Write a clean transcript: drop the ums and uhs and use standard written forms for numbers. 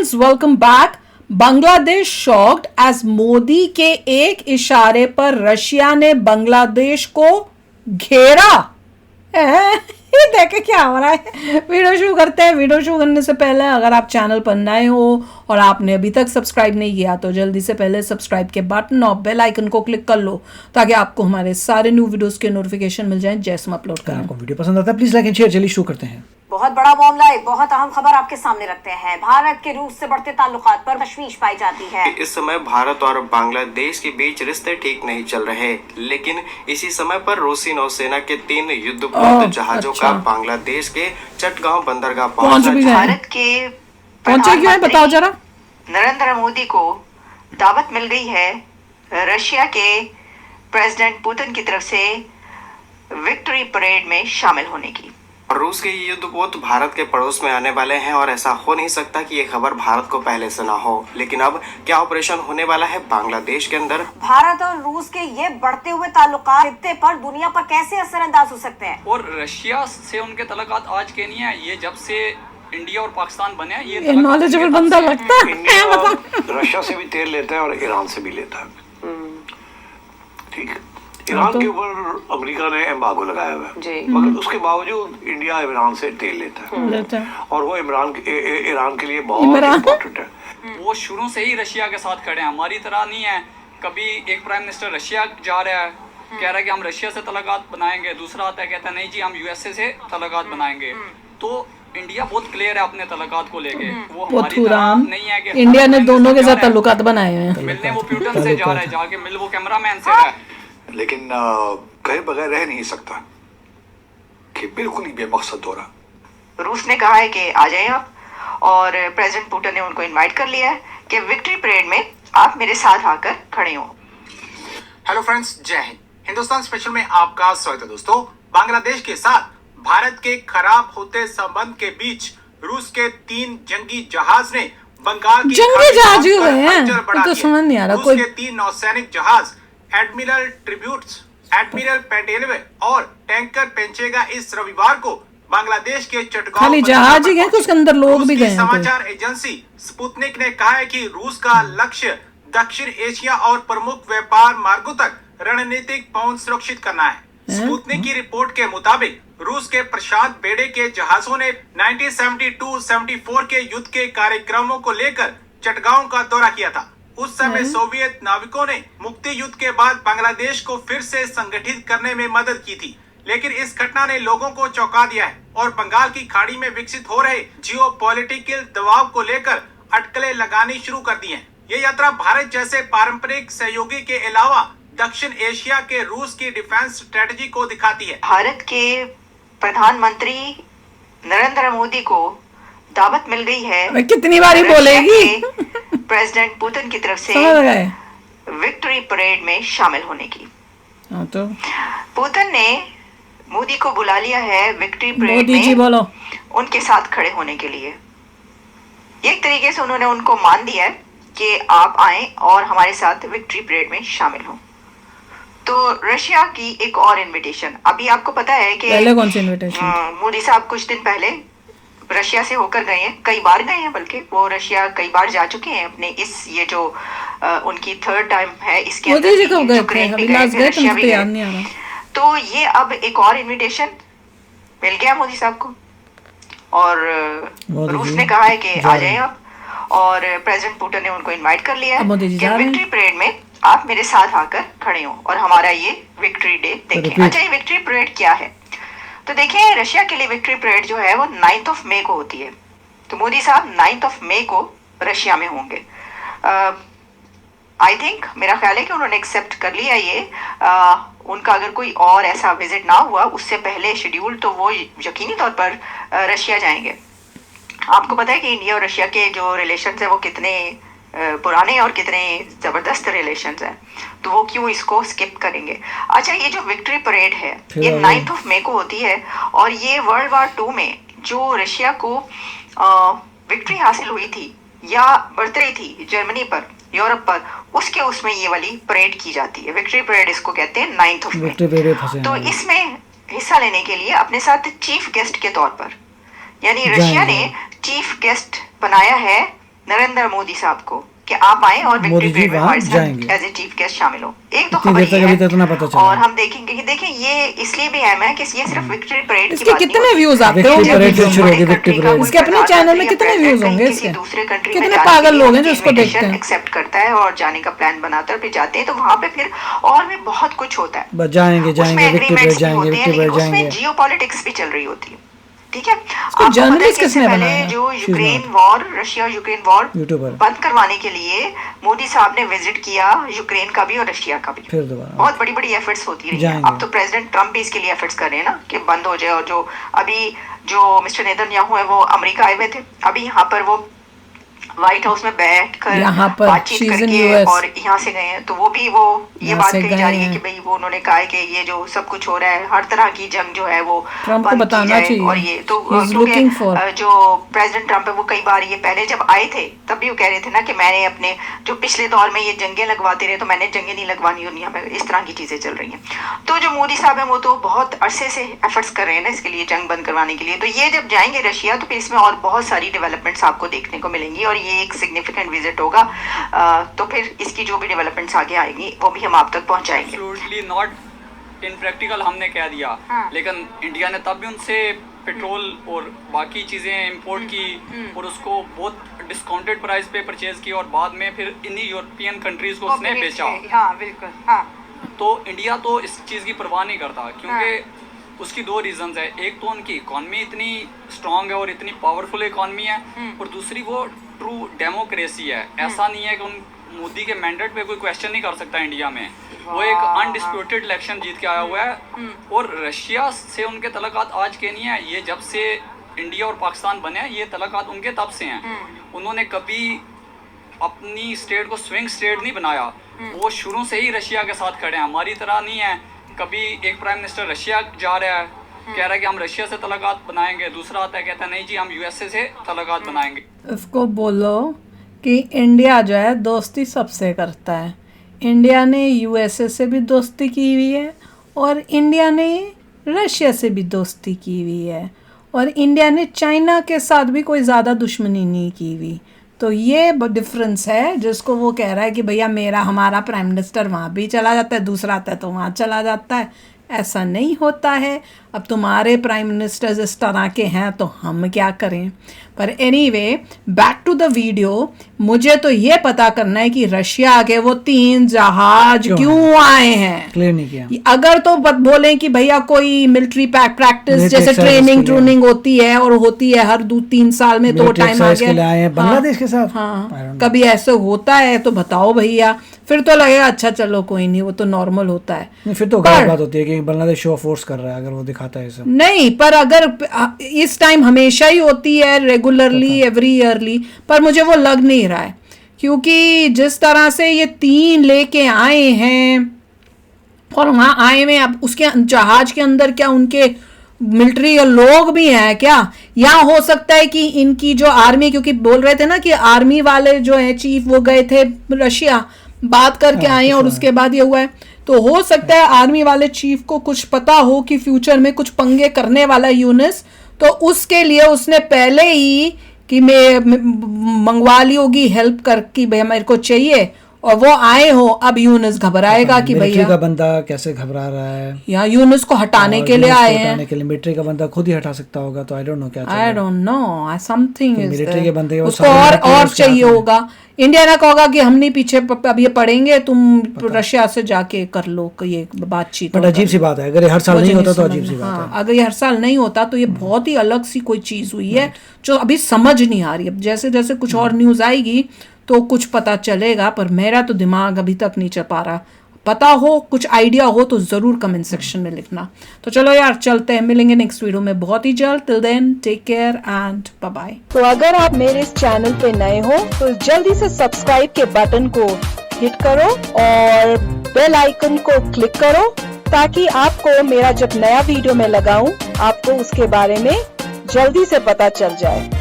Friends, welcome back. Bangladesh shocked as Modi के एक इशारे पर रशिया ने बांग्लादेश को घेरा। ये देखे क्या हो रहा है। वीडियो शुरू करते हैं। वीडियो शुरू करने से पहले अगर आप चैनल पर नए हो और आपने अभी तक सब्सक्राइब नहीं किया तो जल्दी से पहले सब्सक्राइब के बटन और बेल आइकन को क्लिक कर लो ताकि आपको हमारे सारे न्यू वीडियोस के नोटिफिकेशन मिल जाएं जैसे हम अपलोड करें। आपको वीडियो पसंद आता है प्लीज लाइक एंड शेयर। चलिए शुरू करते हैं। बहुत बड़ा मामला, एक बहुत अहम खबर आपके सामने रखते हैं। भारत के रूस से बढ़ते ताल्लुकात पर तशवीश पाई जाती है। इस समय भारत और बांग्लादेश के बीच रिश्ते ठीक नहीं चल रहे, लेकिन इसी समय पर रूसी नौसेना के 3 युद्धपोत जहाजों का बांग्लादेश के चटगांव बंदरगाह पहुंचा। भारत के पहुंचे क्यों है बताओ जरा। नरेंद्र मोदी को दावत मिल गई है रशिया के प्रेसिडेंट पुतिन की तरफ से विक्ट्री परेड में शामिल होने की। रूस के ये युद्धपोत भारत के पड़ोस में आने वाले हैं और ऐसा हो नहीं सकता कि ये खबर भारत को पहले से ना हो। लेकिन अब क्या ऑपरेशन होने वाला है बांग्लादेश के अंदर? भारत और रूस के ये बढ़ते हुए ताल्लुकात खित्ते पर, दुनिया पर कैसे असरअंदाज हो सकते हैं? और रशिया से उनके ताल्लुकात आज के नहीं है, ये जब से इंडिया और पाकिस्तान बने हैं ये नॉलेजेबल बंदा लगता है। रशिया से भी तेल लेता है और ईरान से भी लेता है। ठीक है, ईरान के ऊपर अमेरिका ने एम्बार्गो लगाया हुआ है, मगर उसके बावजूद इंडिया ईरान से तेल लेता है और वो ईरान के लिए बहुत इम्पोर्टेंट है। वो शुरू से ही रशिया के साथ खड़े हैं, हमारी तरह नहीं है। कभी एक प्राइम मिनिस्टर रशिया जा रहा है, कह रहा है कि हम रशिया से ताल्लुकात बनाएंगे, दूसरा आता है कहता है नहीं जी हम यूएसए से ताल्लुकात बनाएंगे। तो इंडिया बहुत क्लियर है अपने ताल्लुकात को लेके। वो हमारी तरह नहीं है कि इंडिया ने दोनों के साथ ताल्लुकात बनाए हैं। मिलने वो पुतिन से जा रहा है, जाके मिल वो कैमरामैन से रहा है। लेकिन कहे बगैर रह नहीं सकता कि बिल्कुल ही बेमकसद हो रहा। रूस ने कहा है कि आ जाए आप, और प्रेसिडेंट पुतिन ने उनको इनवाइट कर लिया है कि विक्ट्री परेड में आप मेरे साथ आकर खड़े हो। हेलो फ्रेंड्स, जय हिंद। हिंदुस्तान स्पेशल में आपका स्वागत है। दोस्तों, बांग्लादेश के साथ भारत के खराब होते संबंध के बीच रूस के 3 जंगी जहाज ने बंगाल की जंगी जहाज हुए हैं तो समझ नहीं आ रहा। रूस के 3 नौसैनिक जहाज एडमिरल ट्रिब्यूट्स, एडमिरल पेटेलवे और टैंकर पेंचेगा इस रविवार को बांग्लादेश के चटगांव खाली जहाज ही है कि उसके अंदर लोग भी गए हैं। समाचार एजेंसी स्पुतनिक ने कहा है कि रूस का लक्ष्य दक्षिण एशिया और प्रमुख व्यापार मार्गों तक रणनीतिक पहुंच सुरक्षित करना है। स्पुतनिक की रिपोर्ट के मुताबिक रूस के प्रशांत बेड़े के जहाजों ने 1972-74 के युद्ध के कार्यक्रमों को लेकर चटगांव का दौरा किया था। उस समय सोवियत नाविकों ने मुक्ति युद्ध के बाद बांग्लादेश को फिर से संगठित करने में मदद की थी, लेकिन इस घटना ने लोगों को चौंका दिया है और बंगाल की खाड़ी में विकसित हो रहे जियोपॉलिटिकल दबाव को लेकर अटकलें लगानी शुरू कर दी हैं। ये यात्रा भारत जैसे पारंपरिक सहयोगी के अलावा दक्षिण एशिया के रूस की डिफेंस स्ट्रेटजी को दिखाती है। भारत के प्रधानमंत्री नरेंद्र मोदी को दावत मिल गई है कितनी बारी बोलेगी प्रेसिडेंट पुतिन की तरफ से विक्ट्री परेड में शामिल होने की। तो पुतिन ने मोदी को बुला लिया है विक्ट्री परेड मोदी जी में बोलो उनके साथ खड़े होने के लिए। एक तरीके से उन्होंने उनको मान दिया है कि आप आए और हमारे साथ विक्ट्री परेड में शामिल हो। तो रशिया की एक और इनविटेशन, अभी आपको पता है कि पहले कौन सी इनविटेशन? मोदी साहब कुछ दिन पहले रशिया से होकर गए हैं, कई बार गए हैं, बल्कि वो रशिया कई बार जा चुके हैं अपने इस ये जो उनकी 3rd टाइम है इसके अंदर मोदी जी कब गए थे? यूक्रेन भी अभी गए लास्ट थे, गए रशिया थे, भी याद गए। नहीं आ रहा। तो ये अब एक और इनविटेशन मिल गया मोदी साहब को और रूस ने कहा है कि आ जाए आप, और प्रेसिडेंट पुतिन ने उनको इनवाइट कर लिया है कि विक्ट्री परेड में आप मेरे साथ आकर खड़े हो और हमारा ये विक्ट्री डे देखें। अच्छा, ये विक्ट्री परेड क्या है? तो देखिए, रशिया के लिए विक्ट्री परेड जो है वो 9 मई को होती है। तो मोदी साहब 9 मई को रशिया में होंगे। आई थिंक, मेरा ख्याल है कि उन्होंने एक्सेप्ट कर लिया ये। उनका अगर कोई और ऐसा विजिट ना हुआ उससे पहले शेड्यूल, तो वो यकीनी तौर पर रशिया जाएंगे। आपको पता है कि इंडिया और रशिया के जो रिलेशंस है वो कितने पुराने और कितने ज़बरदस्त रिलेशंस हैं, तो वो क्यों इसको स्किप करेंगे। अच्छा, ये जो विक्ट्री परेड है ये 9 मई को होती है और ये वर्ल्ड वार 2 में जो रशिया को विक्ट्री हासिल हुई थी या बढ़तरी थी जर्मनी पर, यूरोप पर, उसके उसमें ये वाली परेड की जाती है। विक्ट्री परेड इसको कहते हैं 9 मई। तो इसमें हिस्सा लेने के लिए अपने साथ चीफ गेस्ट के तौर पर, यानी रशिया ने चीफ गेस्ट बनाया है नरेंद्र मोदी साहब को कि आप आए और विक्ट्री मोदी जी परेड में वहाँ हमारे साथ जाएंगे। एज ए चीफ गेस्ट शामिल हो। एक तो इतनी खबर देर तक ये अभी तक तो ना पता है चला। और हम देखेंगे कि देखें ये इसलिए भी अहम है कि ये सिर्फ विक्ट्री परेड की इसके बात नहीं कितने होती। व्यूज आते विक्ट्री होंगे परेड से शुरू होगी, बड़े विक्ट्री country का परेड। कोई इसके अपने प्रधानमंत्री चैनल में या कितने president व्यूज कहीं होंगे किसी इसके? दूसरे कंट्री में कितने जाने पागल के लोग लिए हैं जो इसको देखते हैं? एक्सेप्ट करता है और जाने का प्लान बनाता है, फिर जाते हैं तो वहाँ पे फिर और भी बहुत कुछ होता है। बस जाएंगे उसमें जाएंगे विक्ट्री परेड agreements भी जाएंगे, होते हैं, विक्ट्री लेकिन परेड उसमें जाएंगे। जियोपॉलिटिक्स भी चल रही होती है। ठीक है, इसको आपको पता है जर्नलिस्ट कि इससे किसने पहले बनाया? जो She's Ukraine not. War, Russia Ukraine war YouTuber बंद करवाने के लिए मोदी साहब ने विजिट किया यूक्रेन का भी और रशिया का भी। फिर दोबारा बहुत बड़ी बड़ी एफर्ट्स होती रही हैं। जाएंगे। अब तो प्रेसिडेंट ट्रम्प भी इसके लिए एफर्ट्स कर रहे हैं ना कि बंद हो जाए। और जो अभी जो मिस्टर नेतन्याहू है वो अमेरिका आए हुए थे, अभी यहाँ पर वो व्हाइट हाउस में बैठ कर यहाँ पर बातचीत she's in करके US. और यहाँ से गए हैं। तो वो भी वो ये यहाँ बात से कही गए जा रही है हैं। कि भाई वो उन्होंने कहा है कि ये जो सब कुछ हो रहा है हर तरह की जंग जो है वो ट्रम्प को बंद की बताना जाए। चाहिए। और ये तो He's क्योंकि, looking for- जो प्रेसिडेंट ट्रम्प है वो कई बार ये पहले जब आए थे तब भी वो कह रहे थे ना कि मैंने अपने जो पिछले दौर में ये जंगें लगवाते रहे तो मैंने जंगें नहीं लगवानी और यहाँ पे इस तरह की चीजें चल रही हैं। तो जो मोदी साहब है वो तो बहुत अरसे से एफर्ट्स कर रहे हैं ना इसके लिए, जंग बंद करवाने के लिए। तो ये जब जाएंगे रशिया तो फिर इसमें और बहुत सारी डेवलपमेंट्स आपको देखने को मिलेंगी और ये एक सिग्निफिकेंट विजिट होगा। तो फिर इसकी जो भी डेवलपमेंट्स आगे आएंगी वो भी हम आप तक पहुंचाएंगे। एब्सोल्युटली नॉट इन प्रैक्टिकल हमने कह दिया, लेकिन इंडिया ने तब भी उनसे पेट्रोल और बाकी चीज़ें इंपोर्ट की और उसको बहुत डिस्काउंटेड प्राइस पे परचेज की और बाद में फिर इन्हीं यूरोपियन कंट्रीज को उसने बेचा। हाँ बिल्कुल, हाँ तो इंडिया तो इस चीज़ की परवाह नहीं करता क्योंकि उसकी दो रीजंस है। एक तो उनकी इकॉनमी इतनी स्ट्रांग है और इतनी पावरफुल इकॉनमी है, और दूसरी वो ट्रू डेमोक्रेसी है। ऐसा नहीं है कि उन मोदी के मैंडेट पे कोई क्वेश्चन नहीं कर सकता इंडिया में। वो एक अनडिस्प्यूटेड इलेक्शन जीत के आया हुआ है और रशिया से उनके तल्लुकात आज के नहीं है, ये जब से इंडिया और पाकिस्तान बने हैं ये तल्लुकात उनके तब से हैं। उन्होंने कभी अपनी स्टेट को स्विंग स्टेट नहीं बनाया, वो शुरू से ही रशिया के साथ खड़े हैं। हमारी तरह नहीं है कभी एक प्राइम मिनिस्टर रशिया जा रहा है कह रहा है कि हम रशिया से तल्लुकात बनाएंगे, दूसरा आता है कहता है नहीं जी हम यूएसए से तल्लुकात बनाएंगे। इसको बोलो कि इंडिया जो है दोस्ती सबसे करता है। इंडिया ने यूएसए से भी दोस्ती की हुई है और इंडिया ने रशिया से भी दोस्ती की हुई है और इंडिया ने चाइना के साथ भी कोई ज़्यादा दुश्मनी नहीं की हुई। तो ये डिफरेंस है जिसको वो कह रहा है कि भैया हमारा प्राइम मिनिस्टर वहाँ भी चला जाता है, दूसरा आता है तो वहाँ चला जाता है। ऐसा नहीं होता है। अब तुम्हारे प्राइम मिनिस्टर्स इस तरह के हैं तो हम क्या करें। पर anyway back to the video, मुझे तो ये पता करना है कि रशिया आगे वो 3 जहाज क्यों आए हैं। क्लियर नहीं किया। अगर तो बोले कि भैया कोई मिलिट्री प्रैक्टिस Military जैसे exercise के लिए। ट्रेनिंग होती है और होती है हर 2-3 साल में, तो Military टाइम आ exercise के लिए आए गया। हैं बांग्लादेश के साथ। I हाँ, don't know. कभी ऐसे होता है तो बताओ भैया, फिर तो लगेगा अच्छा चलो कोई नहीं, वो तो नॉर्मल होता है। नहीं, फिर तो गलत बात होती है कि बांग्लादेश शो फोर्स कर रहा है अगर वो दिखाता है सब। नहीं, पर अगर इस टाइम हमेशा ही होती है, रेगुलरली एवरी ईयरली, पर मुझे वो लग नहीं रहा है क्योंकि जिस तरह से ये 3 लेके आए हैं और वहाँ आए हुए, अब उसके जहाज के अंदर क्या उनके मिलिट्री लोग भी हैं क्या, या हो सकता है कि इनकी जो आर्मी, क्योंकि बोल रहे थे ना कि आर्मी वाले जो है चीफ वो गए थे रशिया, बात करके आए हैं और उसके बाद ये हुआ है। तो हो सकता है आर्मी वाले चीफ को कुछ पता हो कि फ्यूचर में कुछ पंगे करने वाला यूनिस, तो उसके लिए उसने पहले ही कि मैं मंगवा ली होगी हेल्प करके, भैया मेरे को चाहिए, और वो आए हो। अब यूनिस घबराएगा कि मिलिट्री भैया का बंदा कैसे घबरा रहा है, यहाँ यूनिस को हटाने के लिए आए हैं। हटाने के लिए मिलिट्री का बंदा खुद ही हटा सकता होगा। तो आई डोंट नो क्या चल रहा आई है। Don't know, something is military के बंदे वो उसको सारे और मिलिट्री उसके चाहिए हाथ में। होगा। इंडिया ना कहोगा कि हम नहीं पीछे अब ये पढ़ेंगे, तुम रशिया से जाके कर लो ये बातचीत। बट अजीब सी बात है, अगर ये हर साल नहीं होता तो अजीब सी बात हाँ, है। अगर ये हर साल नहीं होता तो ये बहुत ही अलग सी कोई चीज हुई है जो अभी समझ नहीं आ रही। अब जैसे जैसे कुछ और न्यूज आएगी तो कुछ पता चलेगा, पर मेरा तो दिमाग अभी तक नहीं चल पा रहा। पता हो, कुछ आइडिया हो तो जरूर कमेंट सेक्शन में लिखना। तो चलो यार चलते हैं, मिलेंगे नेक्स्ट वीडियो में बहुत ही जल्द। Till then take care and bye bye. तो अगर आप मेरे इस चैनल पे नए हो तो जल्दी से सब्सक्राइब के बटन को हिट करो और बेल आइकन को क्लिक करो ताकि आपको मेरा जब नया वीडियो मैं लगाऊं आपको उसके बारे में जल्दी से पता चल जाए।